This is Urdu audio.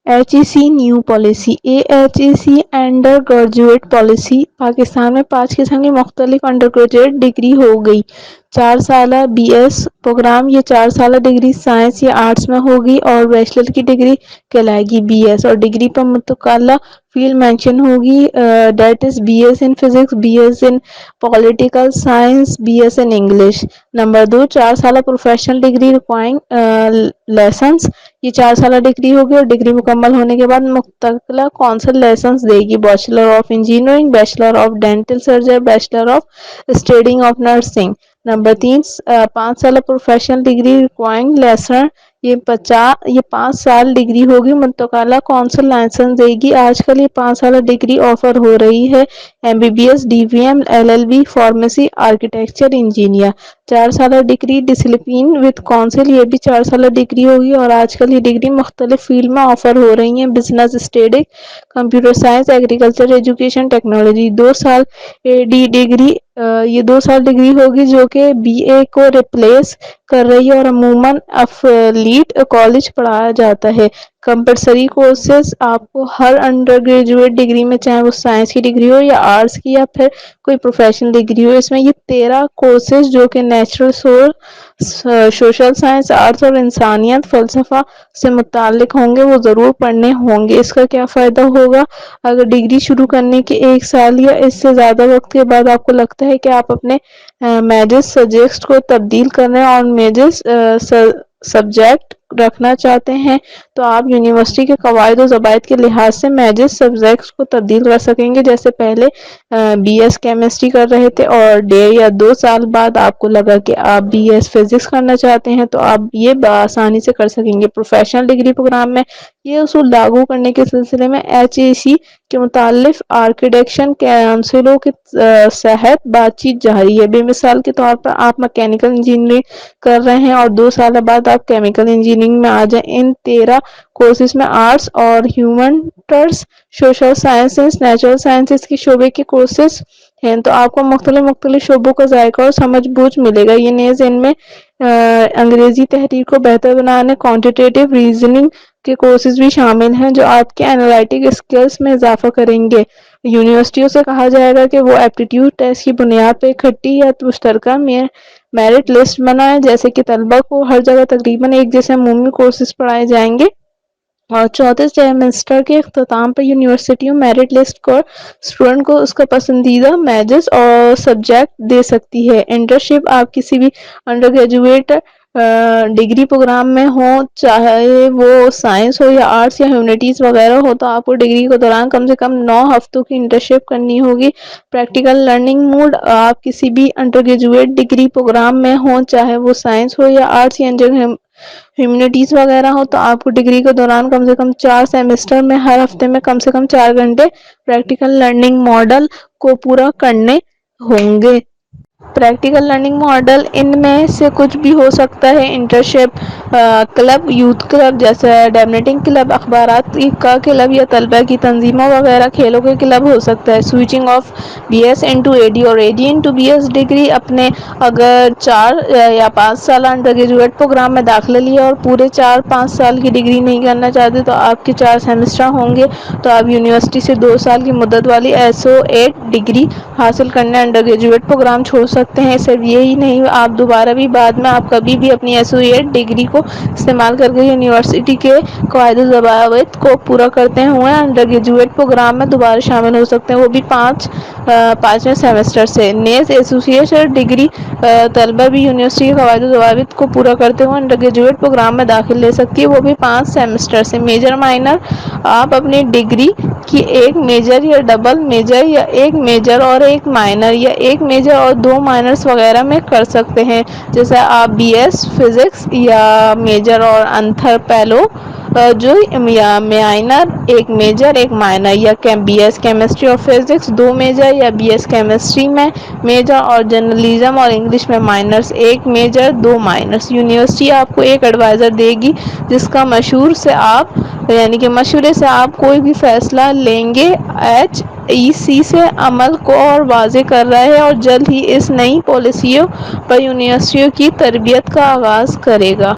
HEC new policy AHEC under graduate policy Pakistan میں 5 قسم کی مختلف انڈر گریجویٹ ڈگری ہو گئی۔ 4 سالہ BS پروگرام، یہ 4 سالہ ڈگری سائنس یا آرٹس میں ہوگی اور بیچلر کی ڈگری کہلائے گی BS، اور ڈگری پر متعلقہ فیلڈ مینشن ہوگی that is BS in physics, BS in political science, BS in English. Number 2، 4 سالہ پروفیشنل ڈگری ریکوائرنگ لیسنس، یہ 4 سالہ ڈگری ہوگی اور ڈگری مکمل ہونے کے بعد مستقلہ کونسل لائسنس دے گی۔ Bachelor of engineering, bachelor of dental surgery, bachelor of study of nursing. Number 3، 5 سالہ پروفیشنل ڈگری ریکوائرنگ لیسنر، یہ 5 سال ڈگری ہوگی، مستقلہ کونسل لائسنس دے گی۔ آج کل یہ 5 سالہ ڈگری آفر ہو رہی ہے MBBS، DVM، LLB، pharmacy, architecture, engineer. 4 سالہ ڈگری ڈسپلن وتھ کونسل، یہ بھی 4 سالہ ڈگری ہوگی اور آج کل یہ ڈگری مختلف فیلڈ میں آفر ہو رہی ہیں business, static, computer science, agriculture, education, technology. 2 سال AD ڈگری، یہ 2 سال ڈگری ہوگی جو کہ BA کو ریپلیس کر رہی ہے اور عموماً ایفلیٹ کالج پڑھایا جاتا ہے۔ کمپلسری کورسز آپ کو ہر انڈر گریجویٹ ڈگری میں، چاہے وہ سائنس کی ڈگری ہو یا آرٹس کی یا پھر کوئی پروفیشنل ڈگری ہو، اس میں یہ 13 کورسز جو کہ نیچرل سوشل سائنس، آرٹس اور انسانیت فلسفہ سے متعلق ہوں گے، وہ ضرور پڑھنے ہوں گے۔ اس کا کیا فائدہ ہوگا؟ اگر ڈگری شروع کرنے کے 1 سال یا اس سے زیادہ وقت کے بعد آپ کو لگتا ہے کہ آپ اپنے میجر سبجیکٹس کو تبدیل کرنے اور میجر سبجیکٹ رکھنا چاہتے ہیں تو آپ یونیورسٹی کے قواعد و ضوابط کے لحاظ سے میجر سبجیکٹس کو تبدیل کر سکیں گے۔ جیسے پہلے BS کیمسٹری کر رہے تھے اور 1.5 یا 2 سال بعد آپ کو لگا کہ آپ BS فزکس کرنا چاہتے ہیں تو آپ یہ بآسانی سے کر سکیں گے۔ پروفیشنل ڈگری پروگرام میں یہ اصول لاگو کرنے کے سلسلے میں HEC کے متعلق آرکیٹیکچر کونسلوں کے تحت بات چیت جاری ہے۔ بے مثال کے طور پر آپ میکینیکل انجینئرنگ کر رہے ہیں اور 2 سال بعد آپ کیمیکل انجینئرنگ میں آ جائیں۔ ان 13 کورسز میں آرٹس اور ہیومنٹیز، سوشل سائنسز، نیچرل سائنسز کے شعبے کے کورسز ہیں تو آپ کو مختلف شعبوں کا ذائقہ اور سمجھ بوجھ ملے گا۔ یہ نیز ان میں انگریزی تحریر کو بہتر بنانے، کوانٹیٹیو ریزننگ کے کورسز بھی شامل ہیں جو آپ کے اینالائٹک اسکلز میں اضافہ کریں گے۔ یونیورسٹیوں سے کہا جائے گا کہ وہ ایپٹیٹیوڈ ٹیسٹ کی بنیاد پر اکٹھی یا مشترکہ میرٹ لسٹ بنائیں، جیسے کہ طلبہ کو ہر جگہ تقریباً ایک جیسے عمومی کورسز پڑھائے جائیں گے۔ اور چوتھے سیمسٹر کے اختتام پر یونیورسٹیوں میرٹ لسٹ کو اسٹوڈنٹ کو اس کا پسندیدہ میجرز اور سبجیکٹ دے سکتی ہے۔ انٹرنشپ آپ کسی بھی انڈر گریجویٹ ڈگری پروگرام میں ہو، چاہے وہ سائنس ہو یا آرٹس یا ہیومینٹیز وغیرہ ہو، تو آپ کو ڈگری کے دوران کم سے کم 9 ہفتوں کی انٹرنشپ کرنی ہوگی۔ پریکٹیکل لرننگ موڈ آپ کسی بھی انڈر گریجویٹ ڈگری پروگرام میں ہو، چاہے وہ سائنس ہو یا آرٹس یا ہیومینٹیز وغیرہ ہو، تو آپ کو ڈگری کے دوران کم سے کم 4 سیمسٹر میں ہر ہفتے میں کم سے کم 4 گھنٹے پریکٹیکل لرننگ ماڈل کو پورا کرنے ہوں گے۔ پریکٹیکل لرننگ ماڈل ان میں سے کچھ بھی ہو سکتا ہے: انٹرنشپ کلب، یوتھ کلب جیسے ڈیبیٹنگ کلب، اخبارات کا کلب یا طلبہ کی تنظیموں وغیرہ، کھیلوں کے کلب ہو سکتا ہے۔ Switching of BS into AD اور AD into BS ڈگری اپنے اگر 4 یا 5 سالہ انڈر گریجویٹ پروگرام میں داخلہ لیا اور پورے 4-5 سال کی ڈگری نہیں کرنا چاہتے تو آپ کے 4 سیمسٹر ہوں گے تو آپ یونیورسٹی سے 2 سال کی مدت والی SO8 ڈگری حاصل کرنے انڈر گریجویٹ پروگرام چھوڑ سکتے ہیں۔ صرف یہی نہیں، آپ دوبارہ بھی بعد میں آپ کبھی بھی اپنی SO8 ڈگری کو استعمال کر کے یونیورسٹی کے قواعد و ضوابط کو پورا کرتے ہوئے انڈر گریجویٹ پروگرام میں دوبارہ شامل ہو سکتے ہیں، وہ بھی 5ویں سیمسٹر سے۔ نیز ایسوسیٹ ڈگری طلبہ بھی یونیورسٹی کے قواعد و ضوابط کو پورا کرتے ہوئے انڈر گریجویٹ پروگرام میں داخل لے سکتی ہے، وہ بھی 5 سیمسٹر سے۔ میجر مائنر آپ اپنی ڈگری کی ایک میجر یا ڈبل میجر یا ایک میجر اور ایک مائنر یا ایک میجر اور 2 مائنرز وغیرہ میں کر سکتے ہیں، جیسے آپ BS فزکس یا میجر اور انتھروپولوجی جو یا مائنر ایک میجر ایک مائنر، یا BS کیمسٹری اور فزکس 2 میجر یا BS کیمسٹری میں میجر اور جرنلزم اور انگلش میں مائنرز 1 میجر 2 مائنرز۔ یونیورسٹی آپ کو ایک ایڈوائزر دے گی جس کا مشورے سے آپ کوئی بھی فیصلہ لیں گے۔ HEC سے عمل کو اور واضح کر رہا ہے اور جلد ہی اس نئی پالیسیوں پر یونیورسٹیوں کی تربیت کا آغاز کرے گا۔